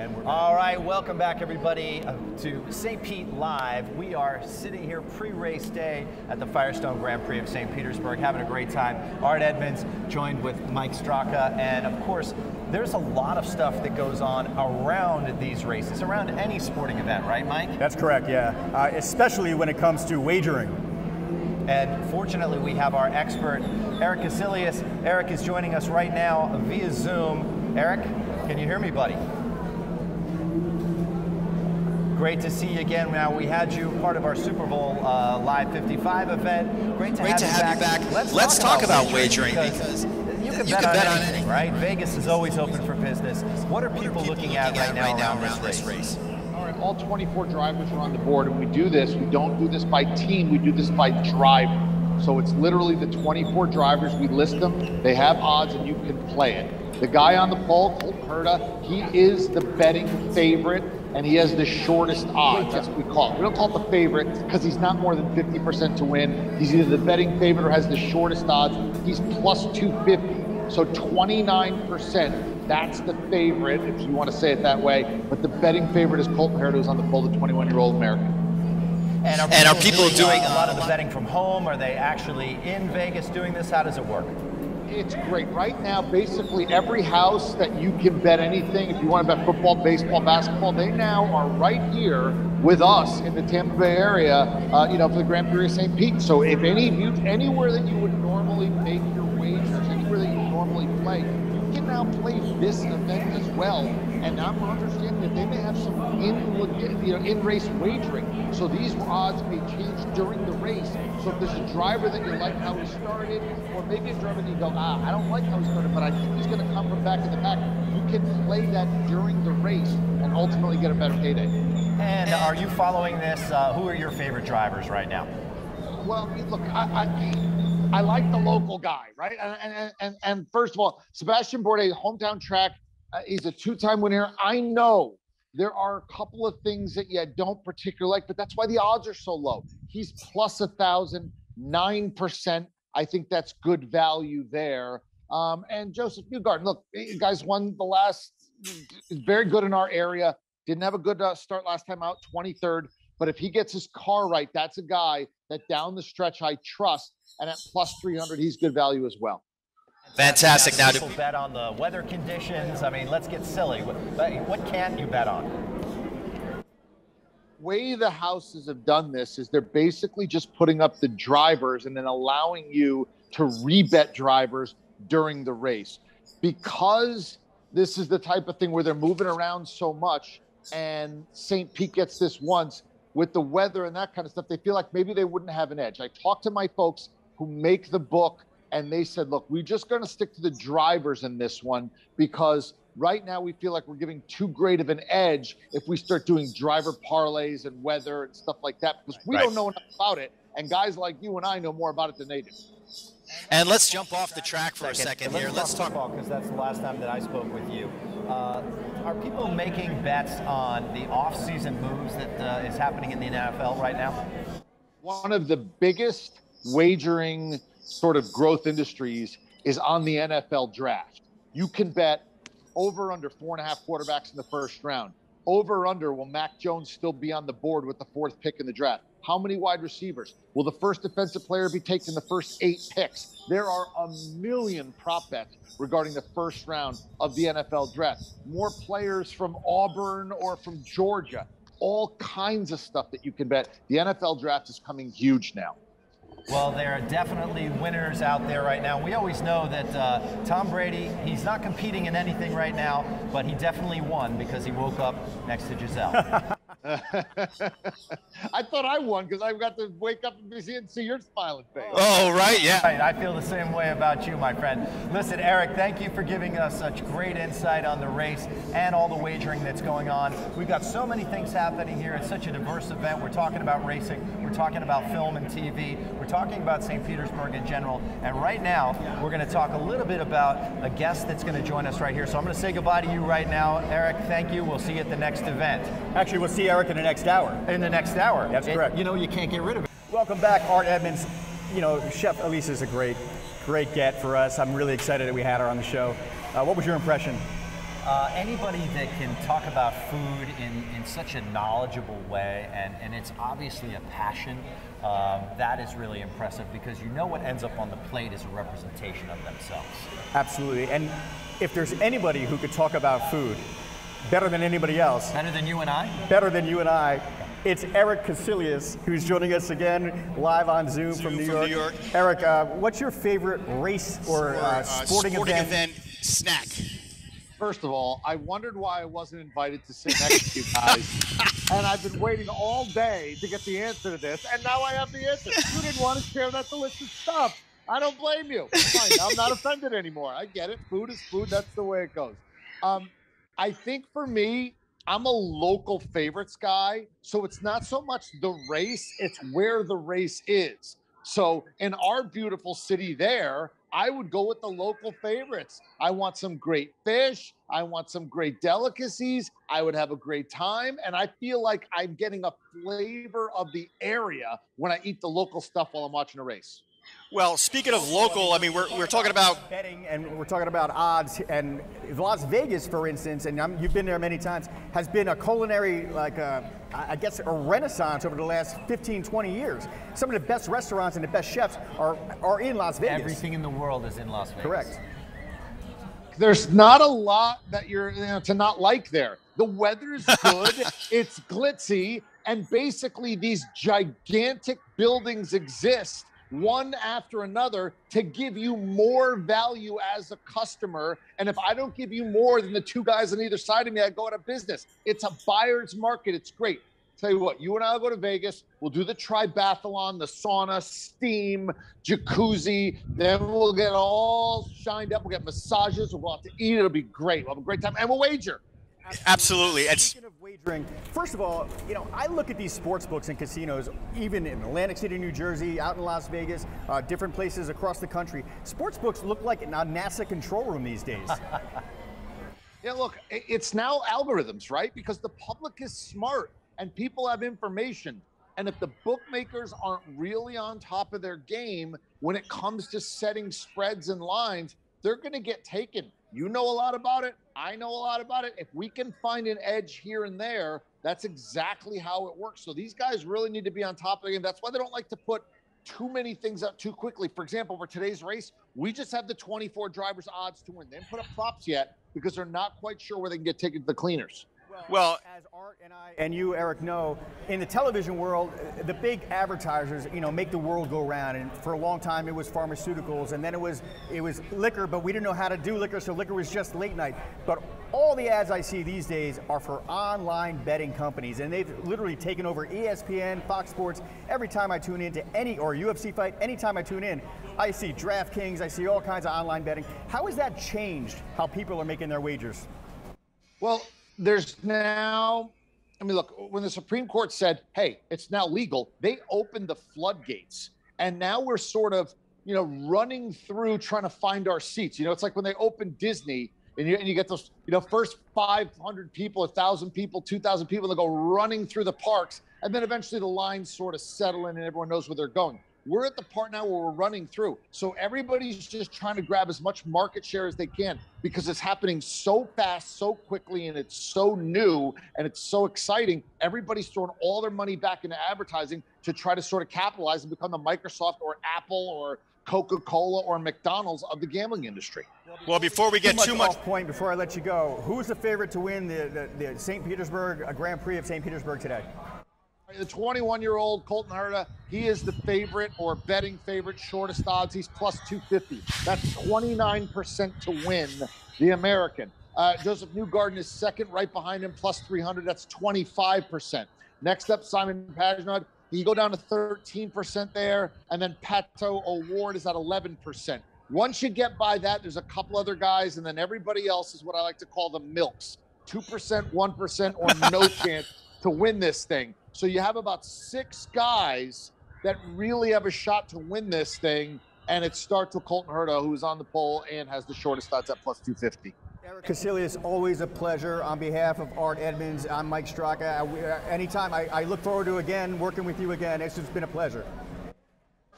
And we're all right, welcome back everybody to St. Pete Live. We are sitting here pre-race day at the Firestone Grand Prix of St. Petersburg, having a great time. Art Edmonds joined with Mike Straka, and of course, there's a lot of stuff that goes on around these races, around any sporting event, right, Mike? That's correct, yeah. Especially when it comes to wagering. And fortunately, we have our expert, Erik Kuselias. Erik is joining us right now via Zoom. Erik, can you hear me, buddy? Great to see you again. Now, we had you part of our Super Bowl Live 55 event. Great to have you back. Let's talk about wagering because you can bet on anything, right? Vegas is always open for business. What are people looking at right now around this race? All right, all 24 drivers are on the board, and we do this. We don't do this by team. We do this by driver. So it's literally the 24 drivers. We list them. They have odds, and you can play it. The guy on the pole, Colton Herta, he is the betting favorite, and he has the shortest odds. That's what we call it. We don't call it the favorite because he's not more than 50% to win. He's either the betting favorite or has the shortest odds. He's plus 250. So 29%, that's the favorite, if you want to say it that way. But the betting favorite is Colton Herta, who's on the pole, the 21-year-old American. And are people doing a lot of the betting from home? Are they actually in Vegas doing this? How does it work? It's great. Right now, basically every house that you can bet anything, if you want to bet football, baseball, basketball, they now are right here with us in the Tampa Bay area, for the Grand Prix of St. Pete. So if anywhere that you would normally make your wagers, anywhere that you normally play, you can now play this event as well. And I'm understanding that they may have some in-race wagering. So these odds may change during the race. So if there's a driver that you like how he started, or maybe a driver that you go, I don't like how he started, but I think he's going to come from back in the pack, you can play that during the race and ultimately get a better payday. And are you following this? Who are your favorite drivers right now? Well, look, I like the local guy, right? And first of all, Sebastian Bourdais, hometown track, he's a two-time winner. I know there are a couple of things that you don't particularly like, but that's why the odds are so low. He's plus 1,000, 9%. I think that's good value there. And Joseph Newgarden, look, you guys won the last, very good in our area. Didn't have a good start last time out, 23rd. But if he gets his car right, that's a guy that down the stretch I trust. And at plus 300, he's good value as well. Fantastic. Now, people bet on the weather conditions. I mean, let's get silly. What can't you bet on? Way the houses have done this is they're basically just putting up the drivers and then allowing you to rebet drivers during the race. Because this is the type of thing where they're moving around so much, and St. Pete gets this once with the weather and that kind of stuff, they feel like maybe they wouldn't have an edge. I talked to my folks who make the book, and they said, look, we're just going to stick to the drivers in this one because right now we feel like we're giving too great of an edge if we start doing driver parlays and weather and stuff like that because we don't know enough about it. And guys like you and I know more about it than they do. And let's jump off the track for a second here. Let's talk football because that's the last time that I spoke with you. Are people making bets on the off-season moves that is happening in the NFL right now? One of the biggest wagering sort of growth industries is on the NFL draft. You can bet over under 4.5 quarterbacks in the first round. Over under, will Mac Jones still be on the board with the 4th pick in the draft? How many wide receivers? Will the first defensive player be taken the first 8 picks? There are a million prop bets regarding the first round of the NFL draft. More players from Auburn or from Georgia. All kinds of stuff that you can bet. The NFL draft is coming huge now. Well, there are definitely winners out there right now. We always know that Tom Brady, he's not competing in anything right now, but he definitely won because he woke up next to Giselle. I thought I won because I got to wake up and see your smiling face. Oh, right, yeah. Right, I feel the same way about you, my friend. Listen, Erik, thank you for giving us such great insight on the race and all the wagering that's going on. We've got so many things happening here. It's such a diverse event. We're talking about racing. We're talking about film and TV. We're talking about St. Petersburg in general. And right now, we're going to talk a little bit about a guest that's going to join us right here. So I'm going to say goodbye to you right now. Erik, thank you. We'll see you at the next event. Actually, we'll see Erik in the next hour. In the next hour. That's correct. You know, you can't get rid of it. Welcome back, Art Edmonds. You know, Chef Elisa is a great get for us. I'm really excited that we had her on the show. What was your impression? Anybody that can talk about food in such a knowledgeable way, and it's obviously a passion, that is really impressive, because you know what ends up on the plate is a representation of themselves. Absolutely. And if there's anybody who could talk about food better than anybody else. Better than you and I? Better than you and I. It's Erik Kuselias, who's joining us again live on Zoom from New York. Erik, what's your favorite race or sporting event snack? First of all, I wondered why I wasn't invited to sit next to you guys. And I've been waiting all day to get the answer to this, and now I have the answer. You didn't want to share that delicious stuff. I don't blame you. Fine, I'm not offended anymore. I get it. Food is food. That's the way it goes. I think for me, I'm a local favorites guy. So it's not so much the race, it's where the race is. So in our beautiful city there, I would go with the local favorites. I want some great fish. I want some great delicacies. I would have a great time. And I feel like I'm getting a flavor of the area when I eat the local stuff while I'm watching a race. Well, speaking of local, I mean, we're talking about betting, and we're talking about odds. And Las Vegas, for instance, and you've been there many times, has been a culinary, I guess, a renaissance over the last 15, 20 years. Some of the best restaurants and the best chefs are in Las Vegas. Everything in the world is in Las Vegas. Correct. There's not a lot that you're to not like there. The weather's good, it's glitzy, and basically these gigantic buildings exist one after another to give you more value as a customer. And if I don't give you more than the two guys on either side of me, I go out of business. It's a buyer's market. It's great. Tell you what, you and I will go to Vegas. We'll do the triathlon, the sauna, steam, jacuzzi. Then we'll get all shined up. We'll get massages. We'll go out to eat. It'll be great. We'll have a great time. And we'll wager. Absolutely. Speaking of wagering, first of all, I look at these sports books and casinos, even in Atlantic City, New Jersey, out in Las Vegas, different places across the country. Sports books look like a NASA control room these days. Yeah, look, it's now algorithms, right? Because the public is smart and people have information. And if the bookmakers aren't really on top of their game when it comes to setting spreads and lines, they're going to get taken. You know a lot about it. I know a lot about it. If we can find an edge here and there, that's exactly how it works. So these guys really need to be on top of the game. That's why they don't like to put too many things up too quickly. For example, for today's race, we just have the 24 drivers' odds to win. They didn't put up props yet because they're not quite sure where they can get taken to the cleaners. Well, as Art and I and you, Erik, know, in the television world, the big advertisers, make the world go round. And for a long time, it was pharmaceuticals, and then it was liquor, but we didn't know how to do liquor, so liquor was just late night. But all the ads I see these days are for online betting companies, and they've literally taken over ESPN, Fox Sports. Every time I tune into or UFC fight, anytime I tune in, I see DraftKings, I see all kinds of online betting. How has that changed how people are making their wagers? Well, there's now, look, when the Supreme Court said, hey, it's now legal, they opened the floodgates. And now we're sort of, running through trying to find our seats. It's like when they opened Disney and you get those, first 500 people, 1,000 people, 2,000 people, they go running through the parks. And then eventually the lines sort of settle in and everyone knows where they're going. We're at the part now where we're running through. So everybody's just trying to grab as much market share as they can because it's happening so fast, so quickly, and it's so new and it's so exciting. Everybody's throwing all their money back into advertising to try to sort of capitalize and become the Microsoft or Apple or Coca-Cola or McDonald's of the gambling industry. Well, before we get too much off point, before I let you go, who's the favorite to win the St. Petersburg Grand Prix of St. Petersburg today? The 21-year-old Colton Herta, he is the favorite or betting favorite, shortest odds. He's plus 250. That's 29% to win the American. Joseph Newgarden is second, right behind him, plus 300. That's 25%. Next up, Simon Pagenaud. You go down to 13% there, and then Pato O'Ward is at 11%. Once you get by that, there's a couple other guys, and then everybody else is what I like to call the milks. 2%, 1%, or no chance to win this thing. So you have about 6 guys that really have a shot to win this thing, and it starts with Colton Herta, who's on the pole and has the shortest odds at plus 250. Erik Kuselias, always a pleasure. On behalf of Art Edmonds, I'm Mike Straka. Anytime, I look forward to working with you again. It's just been a pleasure.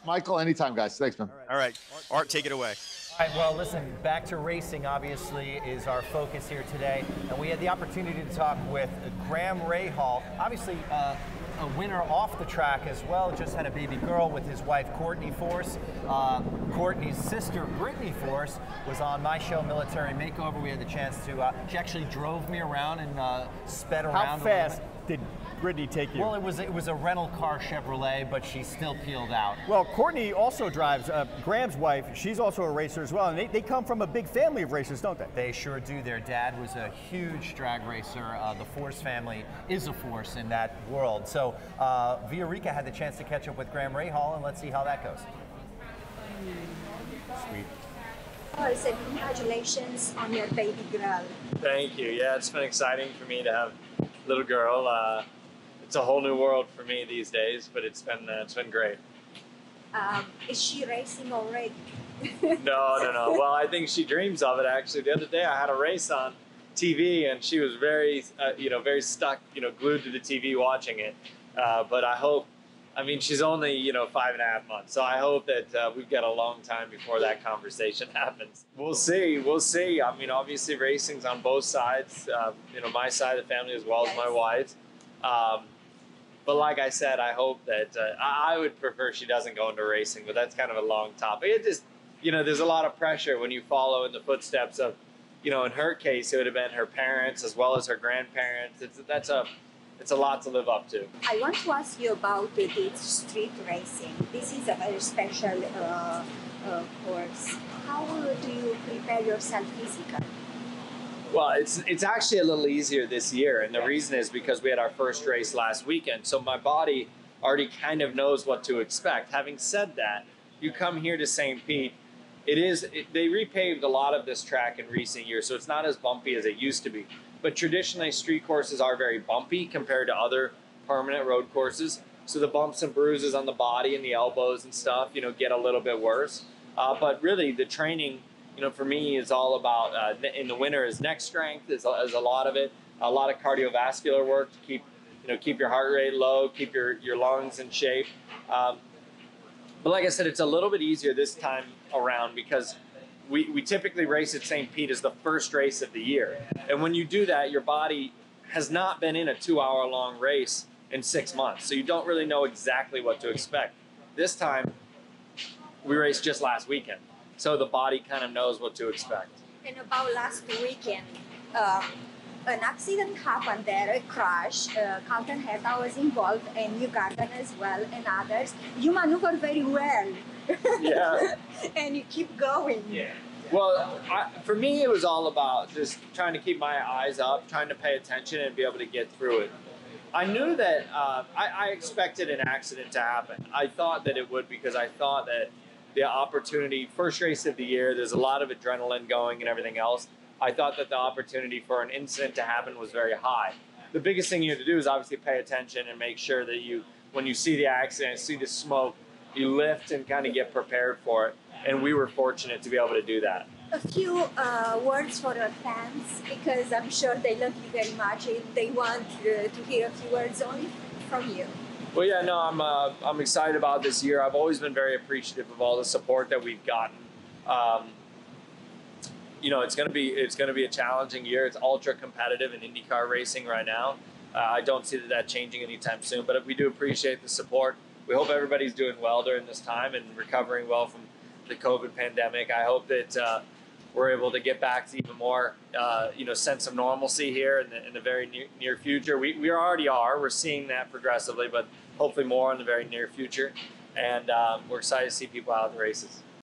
Michael, anytime, guys. Thanks, man. All right. Art, take it away. All right, well, listen, back to racing, obviously, is our focus here today. And we had the opportunity to talk with Graham Rahal, obviously a winner off the track as well, just had a baby girl with his wife, Courtney Force. Courtney's sister, Brittany Force, was on my show, Military Makeover. We had the chance to, she actually drove me around and sped around. How fast did Brittany take you? Well, it was a rental car Chevrolet, but she still peeled out. Well, Courtney also drives, Graham's wife, she's also a racer as well, and they come from a big family of racers, don't they? They sure do. Their dad was a huge drag racer. The Force family is a force in that world. So Viorica had the chance to catch up with Graham Rahal, and let's see how that goes. Sweet. I said congratulations on your baby girl. Thank you. Yeah, it's been exciting for me to have a little girl. It's a whole new world for me these days, but it's been great. Is she racing already? No. Well, I think she dreams of it. Actually, the other day I had a race on TV, and she was very, very stuck, glued to the TV watching it. But I hope. I mean, she's only 5.5 months, so I hope that we've got a long time before that conversation happens. We'll see. I mean, obviously, racing's on both sides. My side of the family as well as my wife's. But like I said, I hope that I would prefer she doesn't go into racing, but that's kind of a long topic. It just, there's a lot of pressure when you follow in the footsteps of, in her case, it would have been her parents as well as her grandparents. It's a lot to live up to. I want to ask you about the street racing. This is a very special course. How do you prepare yourself physically? Well, it's actually a little easier this year, and the reason is because we had our first race last weekend, so my body already kind of knows what to expect. Having said that, you come here to St. Pete, they repaved a lot of this track in recent years, so it's not as bumpy as it used to be. But traditionally, street courses are very bumpy compared to other permanent road courses, so the bumps and bruises on the body and the elbows and stuff, get a little bit worse. But really, the training, for me, is all about, in the winter, is neck strength, is a lot of it, a lot of cardiovascular work to keep your heart rate low, keep your lungs in shape. But like I said, it's a little bit easier this time around because we typically race at St. Pete as the first race of the year. And when you do that, your body has not been in a 2-hour-long race in 6 months, so you don't really know exactly what to expect. This time, we raced just last weekend. So the body kind of knows what to expect. And about last weekend, an accident happened there, a crash. Carlton Heta was involved, and you Garden as well, and others. You maneuver very well. Yeah. And you keep going. Yeah. Well, for me, it was all about just trying to keep my eyes up, trying to pay attention, and be able to get through it. I knew that I expected an accident to happen. I thought that it would because I thought that the opportunity, first race of the year, there's a lot of adrenaline going and everything else. I thought that the opportunity for an incident to happen was very high. The biggest thing you have to do is obviously pay attention and make sure that when you see the accident, see the smoke, you lift and kind of get prepared for it. And we were fortunate to be able to do that. A few words for our fans, because I'm sure they love you very much and they want to hear a few words only from you. Well, yeah, no, I'm excited about this year. I've always been very appreciative of all the support that we've gotten. It's going to be a challenging year. It's ultra competitive in Indy Car racing right now. I don't see that changing anytime soon, but we do appreciate the support. We hope everybody's doing well during this time and recovering well from the COVID pandemic. I hope that we're able to get back to even more, sense of normalcy here in the very near future. We already are. We're seeing that progressively, but hopefully more in the very near future. And we're excited to see people out in the races.